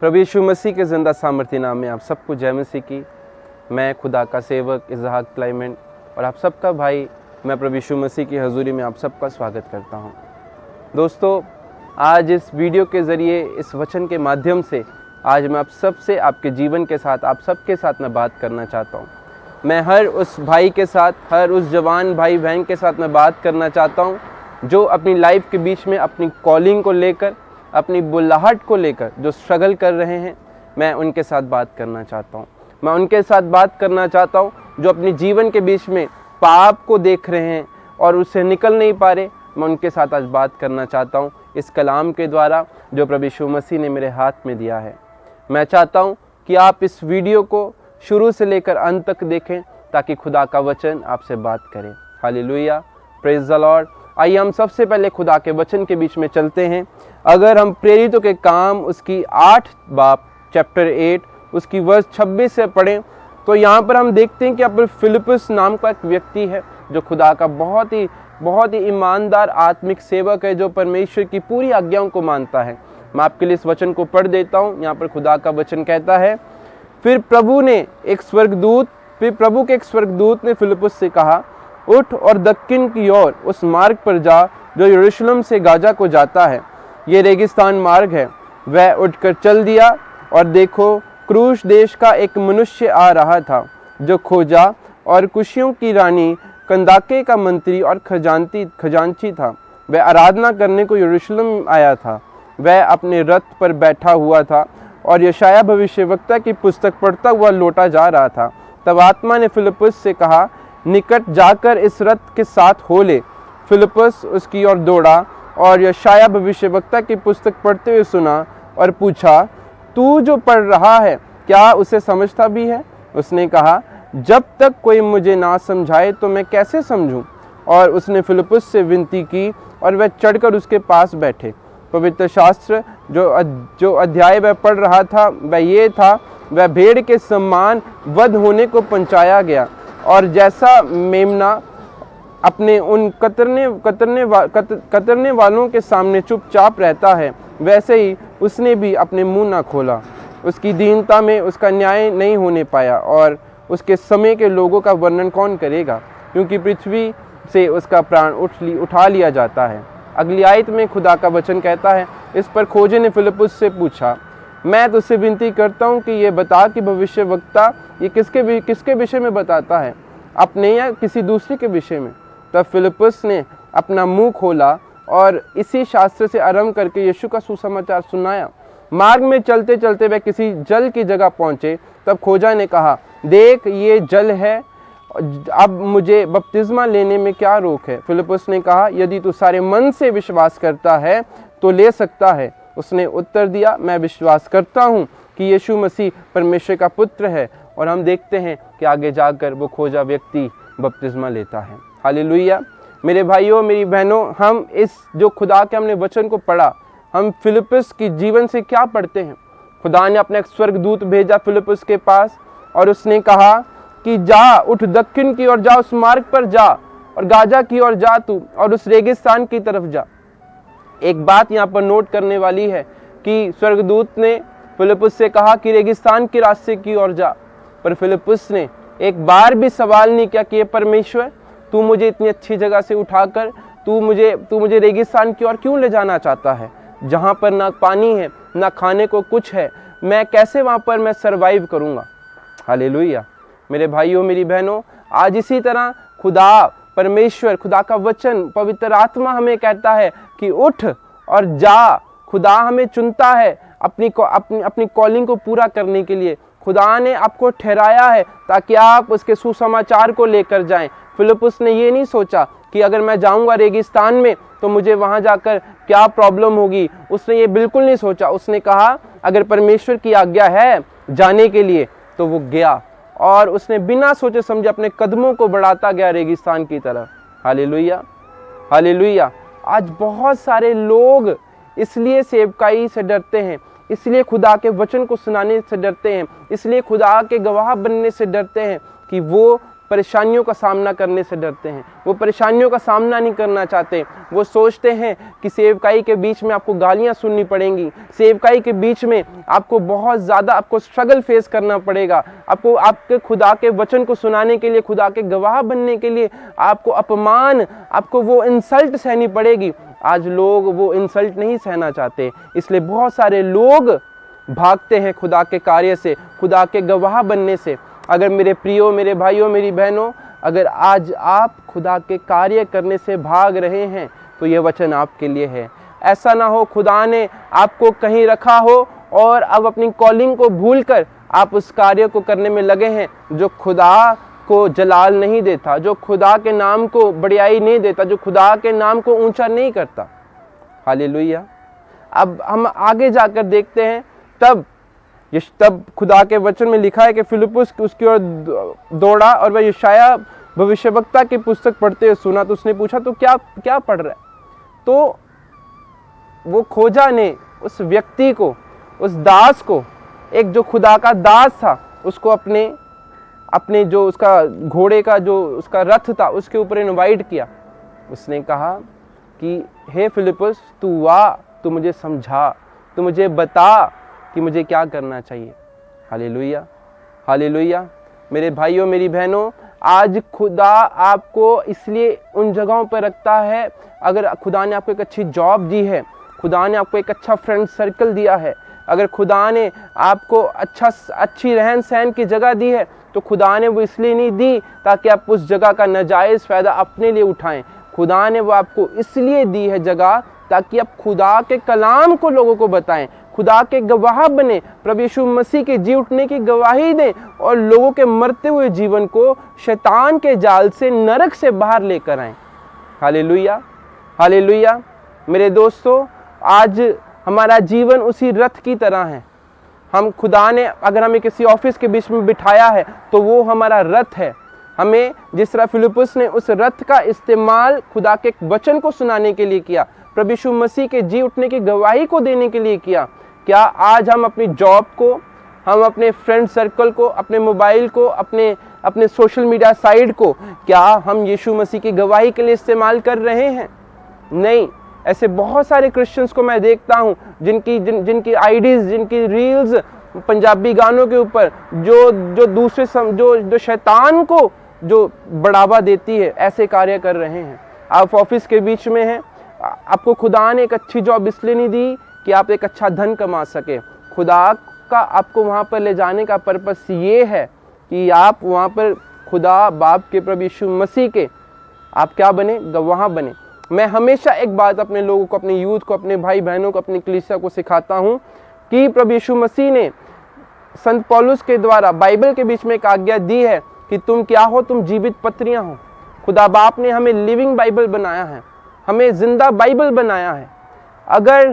प्रभु यीशु मसीह के ज़िंदा सामर्थ्य नाम में आप सबको जय मसीह की। मैं खुदा का सेवक इसहाक क्लाइमेंट और आप सबका भाई, मैं प्रभु यीशु मसीह की हजूरी में आप सबका स्वागत करता हूं। दोस्तों, आज इस वीडियो के ज़रिए, इस वचन के माध्यम से आज मैं आप सबसे, आपके जीवन के साथ, आप सबके साथ मैं बात करना चाहता हूं। मैं हर उस भाई के साथ, हर उस जवान भाई बहन के साथ मैं बात करना चाहता हूं जो अपनी लाइफ के बीच में अपनी कॉलिंग को लेकर, अपनी बुलाहट को लेकर जो स्ट्रगल कर रहे हैं। मैं उनके साथ बात करना चाहता हूँ। मैं उनके साथ बात करना चाहता हूँ जो अपने जीवन के बीच में पाप को देख रहे हैं और उससे निकल नहीं पा रहे। मैं उनके साथ आज बात करना चाहता हूँ इस कलाम के द्वारा जो प्रभु यीशु मसीह ने मेरे हाथ में दिया है। मैं चाहता हूँ कि आप इस वीडियो को शुरू से लेकर अंत तक देखें ताकि खुदा का वचन आपसे बात करे। Hallelujah, praise the Lord. आइए हम सबसे पहले खुदा के वचन के बीच में चलते हैं। अगर हम प्रेरितों के काम उसकी 8 बाब चैप्टर 8 उसकी वर्ष 26 से पढ़ें तो यहाँ पर हम देखते हैं कि यहाँ पर फिलिप्पुस नाम का एक व्यक्ति है जो खुदा का बहुत ही ईमानदार आत्मिक सेवक है, जो परमेश्वर की पूरी आज्ञाओं को मानता है। मैं आपके लिए इस वचन को पढ़ देता हूँ। यहाँ पर खुदा का वचन कहता है, फिर प्रभु के एक स्वर्गदूत ने फिलिप्पुस से कहा, उठ और दक्षिण की ओर उस मार्ग पर जा जो यरूशलेम से गाजा को जाता है। ये रेगिस्तान मार्ग है। वह उठकर चल दिया और देखो, क्रूस देश का एक मनुष्य आ रहा था जो खोजा और कुशियों की रानी कंदाके का मंत्री और खजांची था। वह आराधना करने को यरूशलेम आया था। वह अपने रथ पर बैठा हुआ था और यशायाह भविष्यवक्ता की पुस्तक पढ़ता हुआ लौटा जा रहा था। तब आत्मा ने फिलिप्पुस से कहा, निकट जाकर इस रथ के साथ हो ले। फिलिप्पुस उसकी ओर दौड़ा और यशायाह भविष्यवक्ता की पुस्तक पढ़ते हुए सुना और पूछा, तू जो पढ़ रहा है क्या उसे समझता भी है? उसने कहा, जब तक कोई मुझे ना समझाए तो मैं कैसे समझूं? और उसने फिलिप्पुस से विनती की और वह चढ़कर उसके पास बैठे। पवित्र शास्त्र जो अध्याय वह पढ़ रहा था वह ये था, वह भेड़ के समान वध होने को पहुंचाया गया और जैसा मेमना अपने उन कतरने वालों के सामने चुपचाप रहता है, वैसे ही उसने भी अपने मुंह ना खोला। उसकी दीनता में उसका न्याय नहीं होने पाया और उसके समय के लोगों का वर्णन कौन करेगा, क्योंकि पृथ्वी से उसका प्राण उठा लिया जाता है। अगली आयत में खुदा का वचन कहता है, इस पर खोजे ने फिलिप्पुस से पूछा, मैं तुझसे विनती करता हूँ कि ये बता कि भविष्यवक्ता ये किसके विषय में बताता है, अपने या किसी दूसरे के विषय में? तब फिलिप्पुस ने अपना मुंह खोला और इसी शास्त्र से आरंभ करके यीशु का सुसमाचार सुनाया। मार्ग में चलते चलते वे किसी जल की जगह पहुंचे। तब खोजा ने कहा, देख ये जल है, अब मुझे बपतिस्मा लेने में क्या रोक है? फिलिप्पुस ने कहा, यदि तू सारे मन से विश्वास करता है तो ले सकता है। उसने उत्तर दिया, मैं विश्वास करता हूँ कि यीशु मसीह परमेश्वर का पुत्र है। और हम देखते हैं कि आगे जाकर वो खोजा व्यक्ति बपतिस्मा लेता है। हालेलुया। मेरे भाइयों, मेरी बहनों, हम इस जो खुदा के हमने वचन को पढ़ा, हम फिलिप्पुस की जीवन से क्या पढ़ते हैं? खुदा ने अपना एक स्वर्गदूत भेजा फिलिप्पुस के पास और उसने कहा कि जा, उठ दक्षिण की ओर जा, उस मार्ग पर जा और गाजा की ओर जा तू और उस रेगिस्तान की तरफ जा। एक बात यहाँ पर नोट करने वाली है कि स्वर्गदूत ने फिलिप्पुस से कहा कि रेगिस्तान के रास्ते की ओर जा, पर फिलिप्पुस ने एक बार भी सवाल नहीं किया कि परमेश्वर, तू मुझे इतनी अच्छी जगह से उठाकर तू मुझे रेगिस्तान की ओर क्यों ले जाना चाहता है, जहाँ पर ना पानी है ना खाने को कुछ है? मैं कैसे वहाँ पर मैं सरवाइव करूँगा? हालेलुया। मेरे भाइयों, मेरी बहनों, आज इसी तरह खुदा परमेश्वर, खुदा का वचन, पवित्र आत्मा हमें कहता है कि उठ और जा। खुदा हमें चुनता है अपनी कॉलिंग को पूरा करने के लिए। खुदा ने आपको ठहराया है ताकि आप उसके सुसमाचार को लेकर जाएं। फिलिप्पुस ने ये नहीं सोचा कि अगर मैं जाऊंगा रेगिस्तान में तो मुझे वहां जाकर क्या प्रॉब्लम होगी। उसने ये बिल्कुल नहीं सोचा। उसने कहा अगर परमेश्वर की आज्ञा है जाने के लिए तो वो गया और उसने बिना सोचे समझे अपने कदमों को बढ़ाता गया रेगिस्तान की तरफ। Hallelujah, hallelujah. आज बहुत सारे लोग इसलिए सेवकाई से डरते हैं, इसलिए खुदा के वचन को सुनाने से डरते हैं, इसलिए खुदा के गवाह बनने से डरते हैं कि वो परेशानियों का सामना करने से डरते हैं, वो परेशानियों का सामना नहीं करना चाहते। वो सोचते हैं कि सेवकाई के बीच में आपको गालियां सुननी पड़ेंगी, सेवकाई के बीच में आपको बहुत ज़्यादा आपको स्ट्रगल फेस करना पड़ेगा, आपको आपके खुदा के वचन को सुनाने के लिए, खुदा के गवाह बनने के लिए आपको अपमान, आपको वो इंसल्ट सहनी पड़ेगी। आज लोग वो इंसल्ट नहीं सहना चाहते, इसलिए बहुत सारे लोग भागते हैं खुदा के कार्य से, खुदा के गवाह बनने से। अगर मेरे प्रियो, मेरे भाइयों, मेरी बहनों, अगर आज आप खुदा के कार्य करने से भाग रहे हैं तो ये वचन आपके लिए है। ऐसा ना हो खुदा ने आपको कहीं रखा हो और अब अपनी कॉलिंग को भूलकर आप उस कार्य को करने में लगे हैं जो खुदा को जलाल नहीं देता, जो खुदा के नाम को बढ़ियाई नहीं देता, जो खुदा के नाम को ऊंचा नहीं करता। हालेलुया। अब हम आगे जाकर देखते हैं, तब खुदा के वचन में लिखा है कि फिलिप्पुस उसकी ओर दौड़ा और वह यशाया भविष्यवक्ता की पुस्तक पढ़ते हुए सुना। तो उसने पूछा, तो क्या पढ़ रहा है? तो वो खोजा ने उस व्यक्ति को, उस दास को, एक जो खुदा का दास था, उसको अपने जो उसका घोड़े का जो उसका रथ था उसके ऊपर इनवाइट किया। उसने कहा कि हे फिलिप्पुस, तू आ, तू मुझे समझा, तू मुझे बता कि मुझे क्या करना चाहिए। Hallelujah, hallelujah. मेरे भाइयों, मेरी बहनों, आज खुदा आपको इसलिए उन जगहों पर रखता है, अगर खुदा ने आपको एक अच्छी जॉब दी है, खुदा ने आपको एक अच्छा फ्रेंड सर्कल दिया है, अगर खुदा ने आपको अच्छी रहन सहन की जगह दी है, तो खुदा ने वो इसलिए नहीं दी ताकि आप उस जगह का नाजायज़ फ़ायदा अपने लिए उठाएं। खुदा ने वो आपको इसलिए दी है जगह ताकि आप खुदा के कलाम को लोगों को बताएं, खुदा के गवाह बने, प्रभु यीशु मसीह के जी उठने की गवाही दें और लोगों के मरते हुए जीवन को शैतान के जाल से, नरक से बाहर लेकर आएं। Hallelujah, hallelujah. मेरे दोस्तों, आज हमारा जीवन उसी रथ की तरह है। हम खुदा ने अगर हमें किसी ऑफिस के बीच में बिठाया है तो वो हमारा रथ है। हमें जिस तरह फिलिप्पुस ने उस रथ का इस्तेमाल खुदा के वचन को सुनाने के लिए किया, प्रभु यीशु मसीह के जी उठने की गवाही को देने के लिए किया, क्या आज हम अपनी जॉब को, हम अपने फ्रेंड सर्कल को, अपने मोबाइल को, अपने सोशल मीडिया साइट को, क्या हम यीशु मसीह की गवाही के लिए इस्तेमाल कर रहे हैं? नहीं। ऐसे बहुत सारे क्रिश्चियंस को मैं देखता हूँ जिनकी आईडीज़, जिनकी रील्स पंजाबी गानों के ऊपर जो शैतान को जो बढ़ावा देती है, ऐसे कार्य कर रहे हैं। आप ऑफिस के बीच में हैं, आपको खुदा ने एक अच्छी जॉब इसलिए नहीं दी कि आप एक अच्छा धन कमा सके। खुदा का आपको वहाँ पर ले जाने का पर्पस ये है कि आप वहाँ पर खुदा बाप के, प्रभु यीशु मसीह के आप क्या बने? गवाह बने। मैं हमेशा एक बात अपने लोगों को, अपने यूथ को, अपने भाई बहनों को, अपनी कलीसिया को सिखाता हूँ कि प्रभु यीशु मसीह ने संत पौलुस के द्वारा बाइबल के बीच में एक आज्ञा दी है कि तुम क्या हो? तुम जीवित पत्रियाँ हो। खुदा बाप ने हमें लिविंग बाइबल बनाया है, हमें जिंदा बाइबल बनाया है। अगर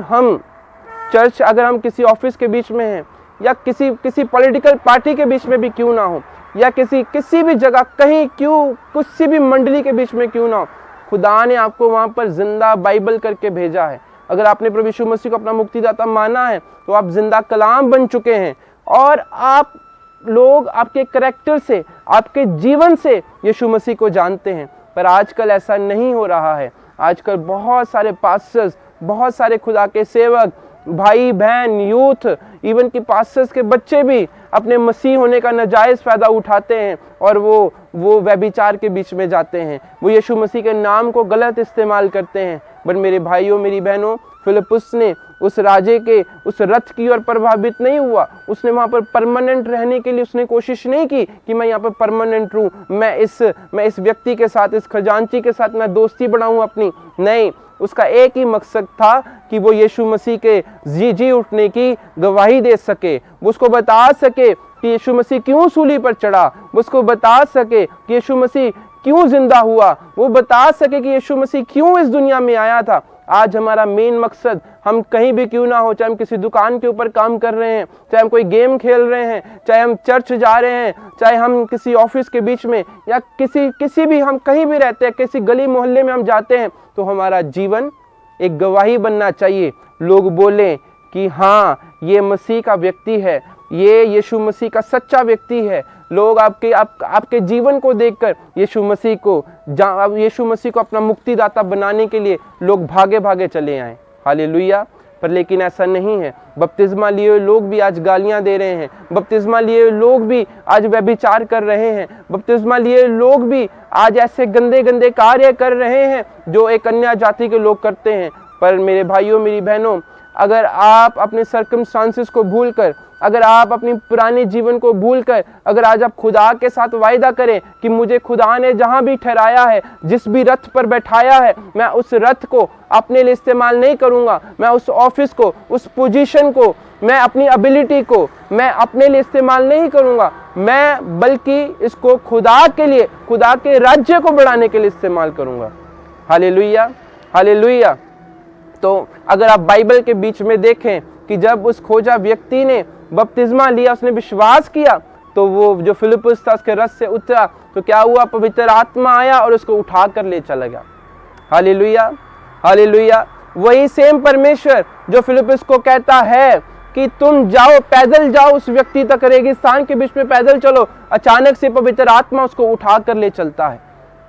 हम किसी ऑफिस के बीच में हैं, या किसी पॉलिटिकल पार्टी के बीच में भी क्यों ना हो, या किसी भी जगह कहीं किसी भी मंडली के बीच में क्यों ना हो, खुदा ने आपको वहाँ पर जिंदा बाइबल करके भेजा है। अगर आपने प्रभु यीशु मसीह को अपना मुक्तिदाता माना है तो आप जिंदा कलाम बन चुके हैं, और आप लोग आपके करैक्टर से, आपके जीवन से यीशु मसीह को जानते हैं। पर आजकल ऐसा नहीं हो रहा है। आजकल बहुत सारे पास्टर्स, बहुत सारे खुदा के सेवक, भाई बहन, यूथ, इवन कि पास्टर्स के बच्चे भी अपने मसीह होने का नाजायज़ फ़ायदा उठाते हैं और वो व्यभिचार के बीच में जाते हैं, वो यीशु मसीह के नाम को गलत इस्तेमाल करते हैं। बट मेरे भाइयों, मेरी बहनों, फिलिप्पुस ने उस राजे के उस रथ की ओर प्रभावित नहीं हुआ। उसने वहाँ पर परमानेंट रहने के लिए उसने कोशिश नहीं की कि मैं यहाँ पर परमानेंट रहूँ, मैं इस व्यक्ति के साथ, इस खजांची के साथ मैं दोस्ती बढ़ाऊँ अपनी। नहीं, उसका एक ही मकसद था कि वो यीशु मसीह के जी उठने की गवाही दे सके, वो उसको बता सके कि यीशु मसीह क्यों सूली पर चढ़ा, वो उसको बता सके कि यीशु मसीह क्यों जिंदा हुआ, वो बता सके कि यीशु मसीह क्यों इस दुनिया में आया था। आज हमारा मेन मकसद, हम कहीं भी क्यों ना हो, चाहे हम किसी दुकान के ऊपर काम कर रहे हैं, चाहे हम कोई गेम खेल रहे हैं, चाहे हम चर्च जा रहे हैं, चाहे हम किसी ऑफिस के बीच में, या किसी भी हम कहीं भी रहते हैं, किसी गली मोहल्ले में हम जाते हैं, तो हमारा जीवन एक गवाही बनना चाहिए। लोग बोलें कि हाँ, ये मसीह का व्यक्ति है, ये यीशु मसीह का सच्चा व्यक्ति है। लोग आपके जीवन को देखकर यीशु मसीह को अपना मुक्तिदाता बनाने के लिए लोग भागे भागे चले आए। हालेलुया। पर लेकिन ऐसा नहीं है। बपतिस्मा लिए हुए लोग भी आज गालियां दे रहे हैं, बपतिस्मा लिए हुए लोग भी आज व्यभिचार कर रहे हैं, बपतिस्मा लिए हुए लोग भी आज ऐसे गंदे गंदे कार्य कर रहे हैं जो एक अन्य जाति के लोग करते हैं। पर मेरे भाइयों मेरी बहनों, अगर आप अपने सर्कमस्टांसेस को भूलकर, अगर आप अपनी पुराने जीवन को भूलकर, अगर आज आप खुदा के साथ वायदा करें कि मुझे खुदा ने जहां भी ठहराया है, जिस भी रथ पर बैठाया है, मैं उस रथ को अपने लिए इस्तेमाल नहीं करूंगा, मैं उस ऑफिस को, उस पोजीशन को, मैं अपनी एबिलिटी को मैं अपने लिए इस्तेमाल नहीं करूंगा, मैं बल्कि इसको खुदा के लिए, खुदा के राज्य को बढ़ाने के लिए इस्तेमाल करूंगा। Hallelujah, hallelujah. तो अगर आप बाइबल के बीच में देखें कि जब उस खोजा व्यक्ति ने बपतिस्मा लिया, उसने विश्वास किया, तो वो जो फिलिप्पुस था उसके रथ से उतरा, तो क्या हुआ, पवित्र आत्मा आया और उसको उठा कर ले चला गया। Hallelujah, hallelujah. वही सेम परमेश्वर जो फिलिप्पुस को कहता है कि तुम जाओ, पैदल जाओ उस व्यक्ति तक, रेगिस्तान के बीच में पैदल चलो, अचानक से पवित्र आत्मा उसको उठा कर ले चलता है।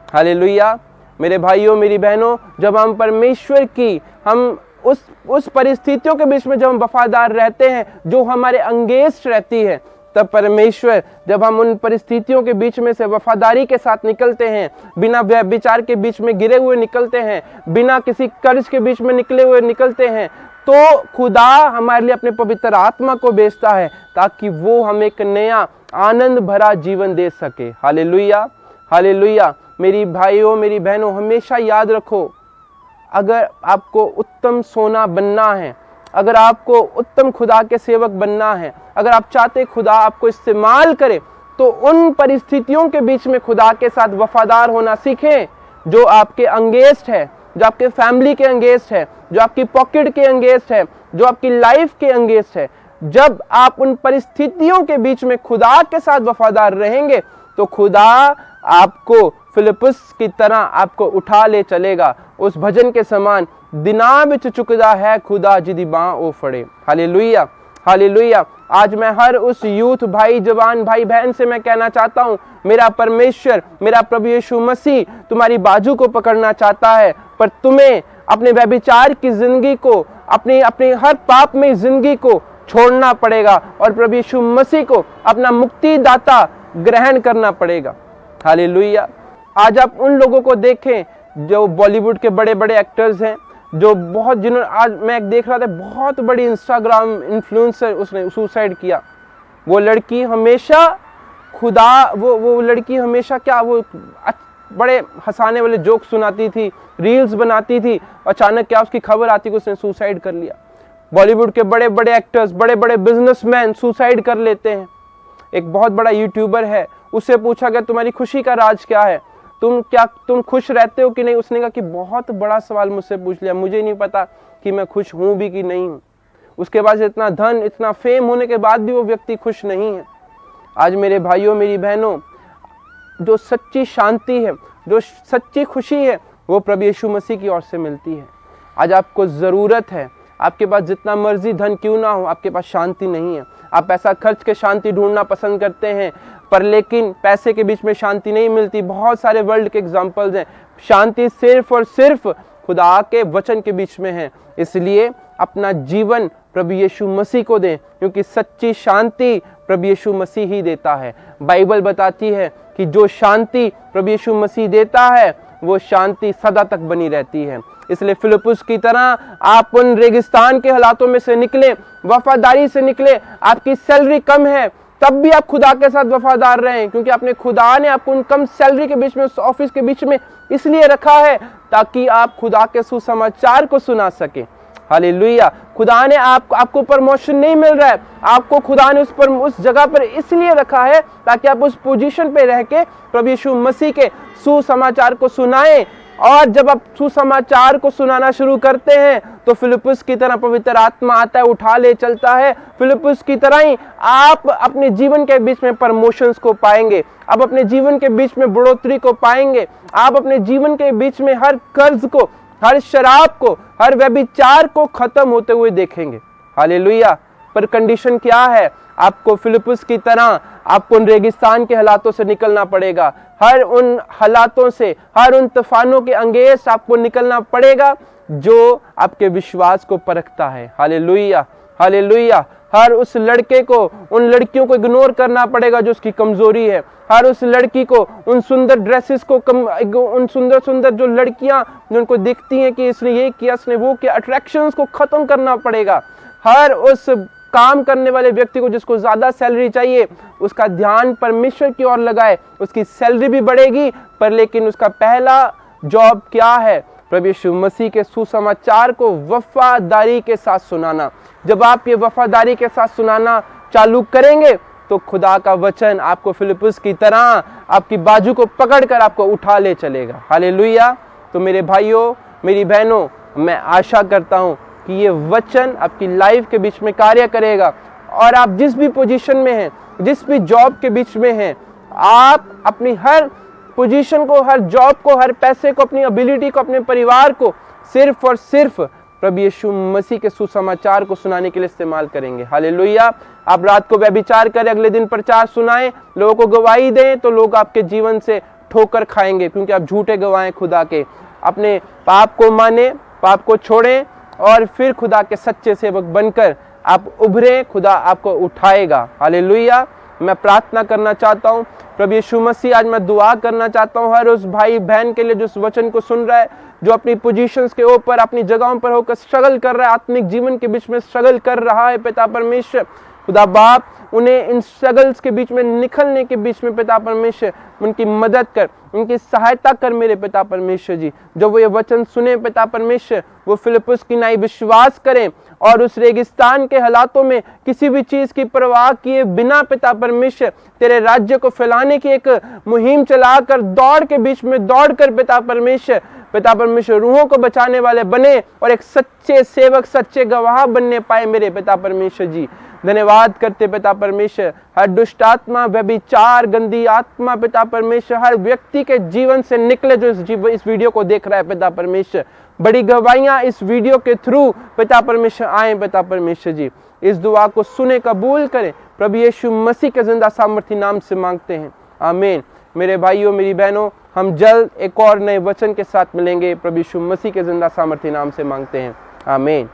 हालेलुया। मेरे भाइयों मेरी बहनों, जब हम परमेश्वर की, हम उस परिस्थितियों के बीच में जब हम वफादार रहते हैं जो हमारे अंगेस्ट रहती है, तब परमेश्वर, जब हम उन परिस्थितियों के बीच में से वफादारी के साथ निकलते हैं, बिना व्यभिचार के बीच में गिरे हुए निकलते हैं, बिना किसी कर्ज के बीच में निकले हुए निकलते हैं, तो खुदा हमारे लिए अपने पवित्र आत्मा को भेजता है ताकि वो हमें एक नया आनंद भरा जीवन दे सके। Hallelujah, hallelujah. मेरी भाइयों मेरी बहनों, हमेशा याद रखो, अगर आपको उत्तम सोना बनना है, अगर आपको उत्तम खुदा के सेवक बनना है, अगर आप चाहते खुदा आपको इस्तेमाल करे, तो उन परिस्थितियों के बीच में खुदा के साथ वफादार होना सीखें जो आपके अंगेस्ट है, जो आपके फैमिली के अंगेस्ट है, जो आपकी पॉकेट के अंगेस्ट है, जो आपकी लाइफ के अंगेस्ट है। जब आप उन परिस्थितियों के बीच में खुदा के साथ वफादार रहेंगे, तो खुदा आपको फिलिप्पुस की तरह आपको उठा ले चलेगा। उस भजन के समान, दिना विच चुकदा है खुदा जिदी बां ओ फड़े। Hallelujah, hallelujah. आज मैं हर उस यूथ भाई, जवान भाई बहन से मैं कहना चाहता हूँ, मेरा परमेश्वर, मेरा प्रभु यीशु मसीह तुम्हारी बाजू को पकड़ना चाहता है, पर तुम्हें अपने व्यभिचार की जिंदगी को, अपनी हर पाप में जिंदगी को छोड़ना पड़ेगा और प्रभु यीशु मसीह को अपना मुक्तिदाता ग्रहण करना पड़ेगा। हालेलुया। आज आप उन लोगों को देखें जो बॉलीवुड के बड़े बड़े एक्टर्स हैं, जो बहुत, जिन्होंने, आज मैं देख रहा था, बहुत बड़ी इंस्टाग्राम इन्फ्लुएंसर, उसने सुसाइड किया। वो लड़की हमेशा खुदा, वो लड़की हमेशा क्या, वो बड़े हंसाने वाले जोक सुनाती थी, रील्स बनाती थी, अचानक क्या उसकी खबर आती कि उसने सुसाइड कर लिया। बॉलीवुड के बड़े बड़े एक्टर्स, बड़े बड़े बिजनेसमैन सुसाइड कर लेते हैं। एक बहुत बड़ा यूट्यूबर है, उससे पूछा गया तुम्हारी खुशी का राज क्या है, तुम खुश रहते हो कि नहीं? उसने कहा कि बहुत बड़ा सवाल मुझसे पूछ लिया, मुझे नहीं पता कि मैं खुश हूं भी कि नहीं हूं। उसके बाद इतना धन, इतना फेम होने के बाद भी वो व्यक्ति खुश नहीं है। आज मेरे भाइयों मेरी बहनों, जो सच्ची शांति है, जो सच्ची खुशी है, वो प्रभु यीशु मसीह की ओर से मिलती है। आज आपको जरूरत है, आपके पास जितना मर्जी धन क्यों ना हो, आपके पास शांति नहीं है। आप पैसा खर्च के शांति ढूंढना पसंद करते हैं, पर लेकिन पैसे के बीच में शांति नहीं मिलती। बहुत सारे वर्ल्ड के एग्जाम्पल्स हैं। शांति सिर्फ और सिर्फ खुदा के वचन के बीच में है। इसलिए अपना जीवन प्रभु यीशु मसीह को दें, क्योंकि सच्ची शांति प्रभु यीशु मसीह ही देता है। बाइबल बताती है कि जो शांति प्रभु यीशु मसीह देता है, वो शांति सदा तक बनी रहती है। इसलिए फिलिप्पुस की तरह आप उन रेगिस्तान के हालातों में से निकले, वफादारी से निकले। आपकी सैलरी कम है, तब भी आप खुदा के साथ वफादार रहें, क्योंकि अपने खुदा ने आपको उन कम सैलरी के बीच में, उस ऑफिस के बीच में इसलिए रखा है ताकि आप खुदा के सुसमाचार को सुना सके। हालेलुया। खुदा ने आपको प्रमोशन नहीं मिल रहा है, आपको खुदा ने उस जगह पर इसलिए रखा है ताकि आप उस पोजीशन पे रह के प्रभु यीशु मसीह के सुसमाचार को सुनाएं। और जब आप सुसमाचार को सुनाना शुरू करते हैं, तो फिलिप्पुस की तरह पवित्र आत्मा आता है, उठा ले चलता है। फिलिप्पुस की तरह ही आप अपने जीवन के बीच में प्रमोशंस को पाएंगे, आप अपने जीवन के बीच में बढ़ोतरी को पाएंगे, आप अपने जीवन के बीच में हर कर्ज को, हर शराब को, हर व्यभिचार को खत्म होते हुए देखेंगे। हालेलुया। पर कंडीशन क्या है? आपको फिलिप्पुस की तरह आपको उन रेगिस्तान के हालातों से निकलना पड़ेगा, हर उन हालातों से, हर उन तूफानों के अंगेज आपको निकलना पड़ेगा जो आपके विश्वास को परखता है। Hallelujah, hallelujah. हर उस लड़के को, उन लड़कियों को इग्नोर करना पड़ेगा जो उसकी कमजोरी है, हर उस लड़की को, उन सुंदर ड्रेसेस को, उन सुंदर सुंदर जो लड़कियां जो उनको दिखती हैं कि इसने ये किया, इसने वो किया, अट्रैक्शंस को खत्म करना पड़ेगा। हर उस काम करने वाले व्यक्ति को जिसको ज्यादा सैलरी चाहिए, उसका ध्यान परमेश्वर की ओर लगाए, उसकी सैलरी भी बढ़ेगी, पर लेकिन उसका पहला जॉब क्या है? प्रभु यीशु मसीह के सुसमाचार को वफादारी के साथ सुनाना। जब आप ये वफादारी के साथ सुनाना चालू करेंगे तो खुदा का वचन आपको फिलिप्पुस की तरह आपकी बाजू को पकड़कर आपको उठा ले चलेगा। हालेलुया। तो मेरे भाइयों, मेरी बहनों, मैं आशा करता हूं कि ये वचन आपकी लाइफ के बीच में कार्य करेगा और आप जिस भी पोजीशन में हैं, जिस भी जॉब के बीच में हैं, आप अपनी हर पोजीशन को, हर जॉब को, हर पैसे को, अपनी एबिलिटी को, अपने परिवार को सिर्फ और सिर्फ प्रभु यीशु मसीह के सुसमाचार को सुनाने के लिए इस्तेमाल करेंगे। हालेलुया। आप रात को व्यभिचार करें, अगले दिन प्रचार सुनाएं, लोगों को गवाही दें, तो लोग आपके जीवन से ठोकर खाएंगे, क्योंकि आप झूठे गवाह हैं खुदा के। अपने पाप को माने, पाप को छोड़ें और फिर खुदा के सच्चे सेवक बनकर आप उभरें, खुदा आपको उठाएगा। हालेलुया। मैं प्रार्थना करना चाहता हूँ, प्रभु यीशु मसीह, आज मैं दुआ करना चाहता हूँ हर उस भाई बहन के लिए जो इस वचन को सुन रहा है, जो अपनी पोजीशंस के ऊपर, अपनी जगहों पर होकर स्ट्रगल कर रहा है, आत्मिक जीवन के बीच में स्ट्रगल कर रहा है। पिता परमेश्वर, खुदा बाप, उन्हें इन स्ट्रगल्स के बीच में निकलने के बीच में पिता परमेश्वर उनकी मदद कर, उनकी सहायता कर मेरे पिता परमेश्वर जी। जब वो ये वचन सुने पिता परमेश्वर, वो फिलिप्पुस की नाई विश्वास करें और उस रेगिस्तान के हालातों में किसी भी चीज की परवाह किए बिना पिता परमेश्वर तेरे राज्य को फैलाने की एक मुहिम चलाकर, दौड़ के बीच में दौड़कर पिता परमेश्वर रूहों को बचाने वाले बने और एक सच्चे सेवक, सच्चे गवाह बनने पाए मेरे पिता परमेश्वर जी। धन्यवाद करते पिता परमेश्वर, हर दुष्ट आत्मा, व्यभिचार, गंदी आत्मा पिता परमेश्वर हर व्यक्ति के जीवन से निकले जो इस वीडियो को देख रहा है पिता परमेश्वर। बड़ी गवाहियां इस वीडियो के थ्रू पिता परमेश्वर आए पिता परमेश्वर जी। इस दुआ को सुने, कबूल करें, प्रभु यीशु मसीह के जिंदा सामर्थी नाम से मांगते हैं, आमीन। मेरे भाइयों, मेरी बहनों, हम जल्द एक और नए वचन के साथ मिलेंगे। प्रभु यीशु मसीह के जिंदा सामर्थी नाम से मांगते हैं, आमीन।